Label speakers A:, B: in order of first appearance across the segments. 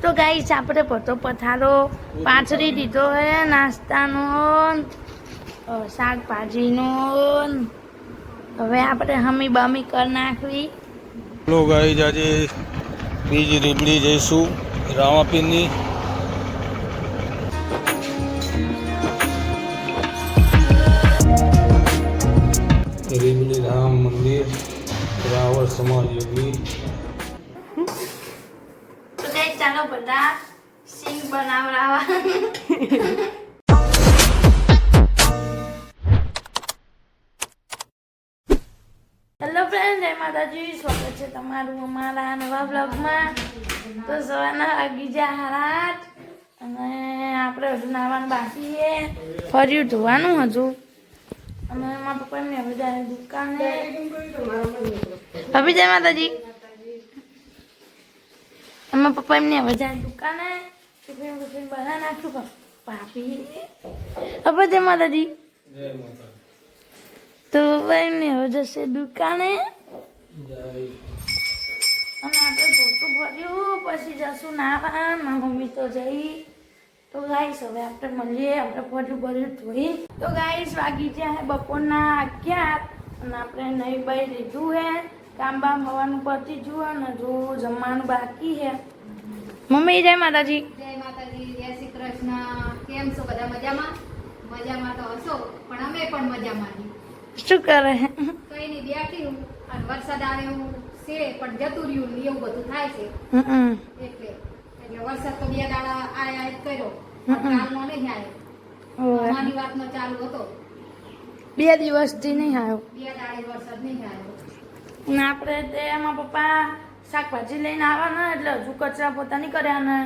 A: તો ગાઈસ આપણે પતો પથારો પાથરી દીધો હે નાસ્તાનો શાકભાજીનો હવે આપણે હમી બમી કરી નાખવી
B: હેલો ગાઈસ આજે બીજ રીબડી જઈશું રામાપીરની રીબડી રામ મંદિર રાવળ સમાજ યોગી
A: તો ગાઈસ ચાલો બધા સિંગ બનાવરાવા હેલો ફ્રેન્ડ જય માતાજી સ્વાગત છે તમારું અમારા નવા બ્લોગમાં તો સવારના વાગી ગયા 8 અને આપણે હજુ નાવાનું બાકી છે ફર્યું ધોવાનું હજુ અને મારા પપ્પાને હવે જાય દુકાને ભાભી જય માતાજી મારા પપ્પા એમને હવે જાય દુકાને ટિફિન બનાવી નાખ્યું ભાભી હવે જય માતાજી તો ભાઈને હવે જશે દુકાને અને આપણે ધોતું ભર્યું પછી જશું નાવા મારા મમ્મી તો જઈ તો ગાઈસ હવે આપણે મળીએ આપણે ફોટું ભર્યું ધોઈ તો ગાઈસ વાગી ગયા બપોરના 11 અને આપણે નહીં બાઈ લીધું હે કામ બામ હવાનું પતી જુઓ ને જો જમવાનું બાકી હે મમ્મી જય માતાજી
C: જય શ્રી કૃષ્ણ કેમ છો બધા મજામાં મજામાં તો હશો પણ અમે પણ મજામાં
A: શું કરે હે
C: કઈ નહીં બેઠી હું અને વરસાદ આવે એવું છે પણ જતું રહ્યું ને એવું બધું થાય છે એટલે વરસાદ તો 2 દાડા આયા જ કર્યો કાલનો નહીં આવ્યો અમારી વાતનો ચાલુ હતો
A: 2 દિવસથી નહીં આવ્યો
C: 2 દાડે વરસાદ નહીં આવ્યો
A: અને આપણે તે એમાં પપ્પા શાકભાજી લઈને આવવાના એટલે હજુ કચરા પોતા નહીં કર્યા ને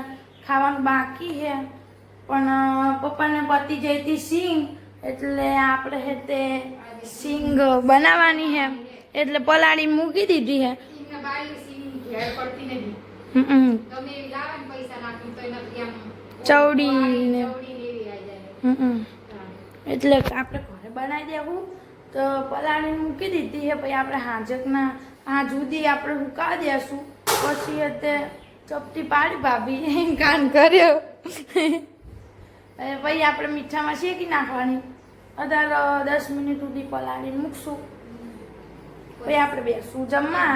A: ખાવાનું બાકી છે પણ પપ્પાને પતી જઈતી સિંગ એટલે આપણે હે તે સિંગ બનાવવાની છે એટલે પલાળી મૂકી દીધી છે
C: સિંગના બાળી સિંગ ઘેર પડતી નહીં તમે એવી લાવે ને પૈસા નાખી તો એનાથી આમ
A: ચવડી ને
C: એવી આવી જાય
A: એટલે આપણે ઘરે બનાવી દેવું તો પલાળી મૂકી દીધી છે પછી આપણે હાજકના આ જુદી આપણે હુકા દેશું પછી તે ચપટી પાડી ભાભી કાન કર્યો પછી આપણે મીઠામાં શેકી નાખવાની 10 મિનિટ સુધી પલાળીને મૂકશું પછી આપણે બેસવું જમવા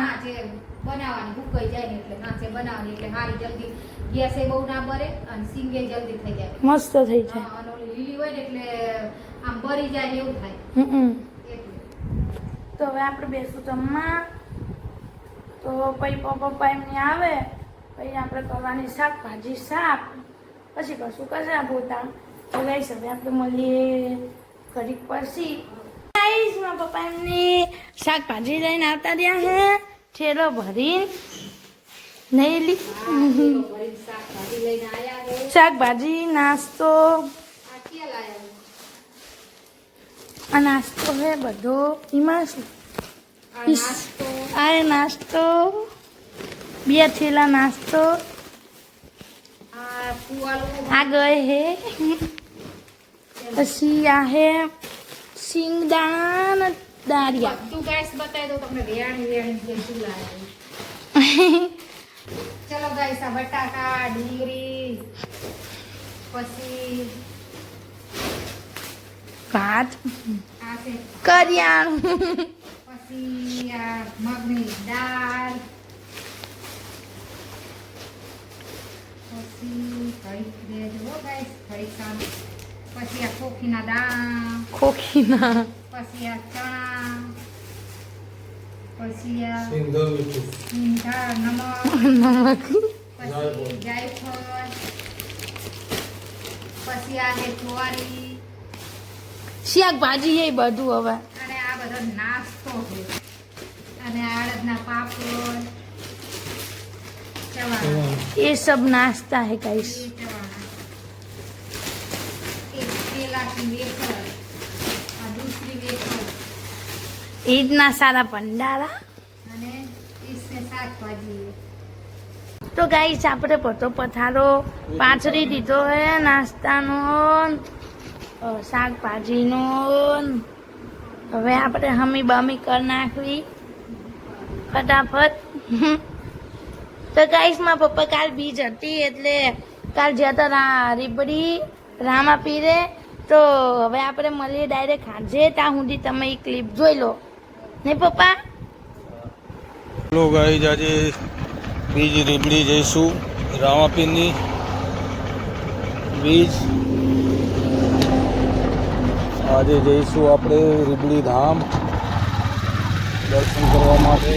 C: બનાવવાની ભૂકાઈ જાય ને એટલે નાચે બનાવવાની એટલે હારી જલ્દી ગેસે બહુ ના બરે અને સિંગે જલ્દી થઈ જાય
A: મસ્ત થઈ જાય
C: અને ઓલી લીલી હોય ને એટલે આમ બરી જાય એવું થાય
A: તો હવે આપણે બેસવું જમવા તો પછી પપ્પા એમને આવે પછી આપણે કરવાની શાકભાજી શાક પછી કશું કચરા પોતા તો લઈશ હવે આપણે મળીએ ઘડીક પછી મારા પપ્પા એમની શાકભાજી લઈને આવતા રહ્યા હે છેલ્લો ભરીને નહીં શાકભાજી નાસ્તો આ નાસ્તો હે બધો એમાં શું આ નાસ્તો 2 થેલા નાસ્તો આ ગયે હે પછી આ હે સિંગદાણા દાળિયા
C: તું ગાઈસ બતાવી દો તમને વેણી જે શું લાગે ચલો ગાઈસ આ બટાકા ડુંગળી પછી
A: ભાત
C: આ છે
A: કરિયાણું
C: પછી આ મગની દાળ પછી ઘડીક દેજો ગાઈસ ઘડીક કામ પછી આ કોકીના દાણા
A: ખોખીના
C: પછી આ ચણા પછી આ
B: સિંગલ મીઠું
C: મીઠા નમક પછી જાયફળ પછી આ છે ચોરી
A: શાકભાજી એ બધું હવે
C: અને આ બધો નાસ્તો છે અને અડદના પાપડ ચવાણા
A: ये सब नाश्ता है गाइस
C: એ ચવાણા એક પેલા की वेफर और दूसरी वेफर
A: इतना सारा भंडारा
C: અને इसमें શાકભાજી
A: તો ગાઈસ આપણે પતો પથારો પાથરી દીધો હે નાસ્તાનો શાકભાજીનો હવે આપણે હમી બમી કરી નાખવી ફટાફટ તો ગાઈસ માં પપ્પા કાલ બીજ હતી એટલે કાલ જ્યાં હતા રીબડી રામાપીરે. તો હવે આપણે મળીએ ડાયરેક્ટ હાંજે. ત્યાં સુધી તમે એ ક્લિપ જોઈ લો ને પપ્પા.
B: ચલો ગાઈઝ આજે બીજ રીબડી જઈશું રામાપીરની બીજ. આજે જઈશું આપણે રીબડી ધામ દર્શન કરવા માટે.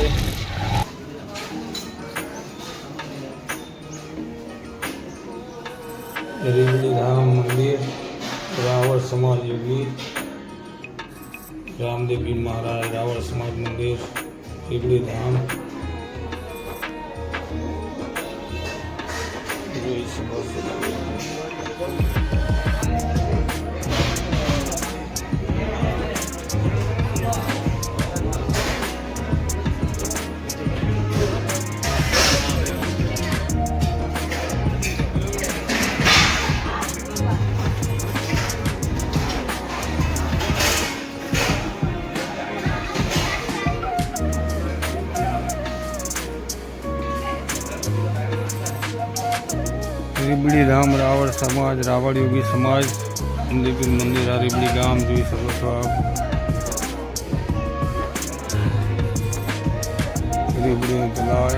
B: રીબડી ધામ મંદિર રાવળ સમાજ યોગી રામદેવજી મહારાજ રાવળ સમાજ મંદિર રીબડી ધામ જોઈ શકો છો. રીબડી ધામ રાવળ સમાજ રાવળ યોગી સમાજ મંદિર મંદિર આ રીબડી ગામ જોઈ શકો છો આપ. રીબડીનું તલાવ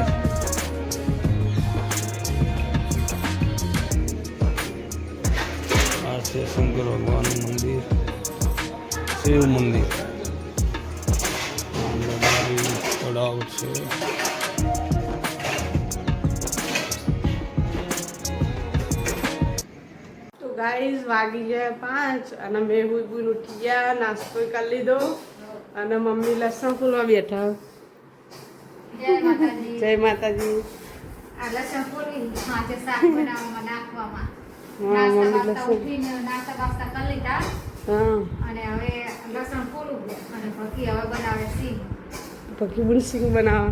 B: આ છે શંકર ભગવાનનું મંદિર શિવ મંદિર તળાવ છે.
D: ગાઈઝ વાગી ગયા 5 અને મેં હુઈ ઉઠી ગયા, નાસ્તો કરી લીધો અને મમ્મી લસણ ફૂલવા બેઠા.
C: જય માતાજી.
D: જય માતાજી.
C: આ લસણ ફોલી માથે શાક બનાવવામાં નાખવામાં.
D: હા,
C: નાસ્તા
D: મમ્મી
C: બાસ્તા
D: લસણ.
C: ઉઠીને નાસ્તા બાસ્તા કરી લીધા
D: હા
C: અને હવે લસણ ફોલું છે અને ભકી હવે બનાવે સિંગ.
D: પકી બુનસિંગ બનાવ.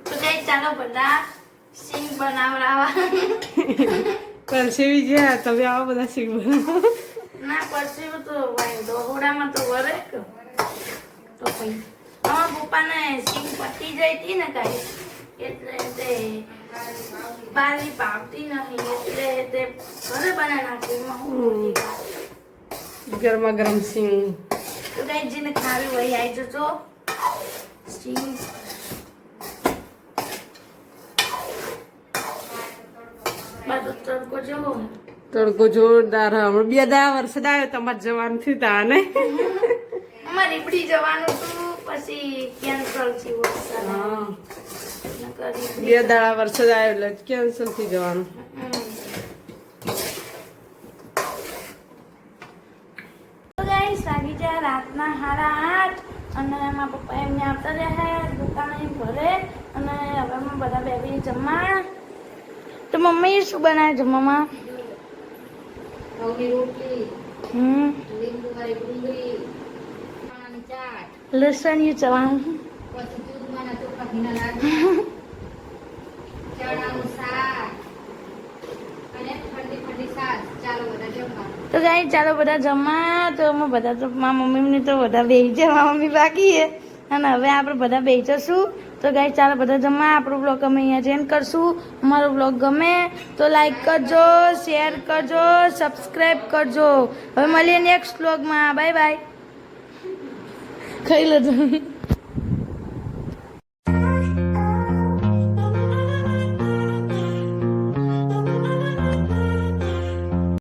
A: તો કઈ ચાલો બધા સિંગ બનાવડાવા.
D: પરસેવી ગયા તમે આવો બધા સિંગ બનાવો.
A: ના પરસેવું તો ભાઈ દોહડામાં તો વરે કે. તો પછી અમારા પપ્પાને સિંગ પતી જાય હતી ને કાંઈ એટલે તે બારી પાવતી નહીં એટલે તે ઘરે બનાવી નાખી. એમાં હું રોટી ખાઉં.
D: ગરમા ગરમ સિંગ.
A: તો કઈ જેને ખાવી હોય આવી જજો. સિંગ બધું તડકો જેવો
D: તડકો જોરદાર. હમણાં 2 દાડા વરસાદ આવ્યો તમારે જવાનું થયું તા ને.
A: અમારે રીબડી જવાનું હતું પછી કેન્સલ થયું વરસાદ
D: હા
A: નકર
D: 2 દાડા વરસાદ આવ્યો એટલે કેન્સલ થઈ જવાનું.
A: તો ગાઈસ વાગી જાય રાતના 8:30 અને મારા પપ્પા એમને આવતા રહ્યા દુકાને ઘરે અને હવે અમે બધા બેબી જમવા. તો મમ્મી શું બનાવે જમવામાં?
C: ઘઉંની રોટલી, લીંબુવાળી ડુંગળી, ચણાની ચાટ,
A: લસણિયું ચવાણું,
C: પછી દૂધમાંના ચોખા ઘીના લાડુ, ચણાનું શાક અને ઠંડી છાશ. ચાલો બધા જમવા.
A: તો ગાઈ ચાલો બધા જમવા. તો અમે બધા તો મારા મમ્મીની તો બધા બેસી છે, મારા મમ્મી બાકી છે અને હવે આપણે બધા બેસી જશું. તો ગાઈ ચાલો બધા જમવા. આપણો બ્લોગ અમે અહીંયા જેન કરશું. અમારો બ્લોગ ગમે તો લાઈક કરજો, શેર કરજો, સબસ્ક્રાઈબ કરજો. હવે મળીએ નેક્સ્ટ બ્લોગમાં. Bye bye. ખાઈ લેજો.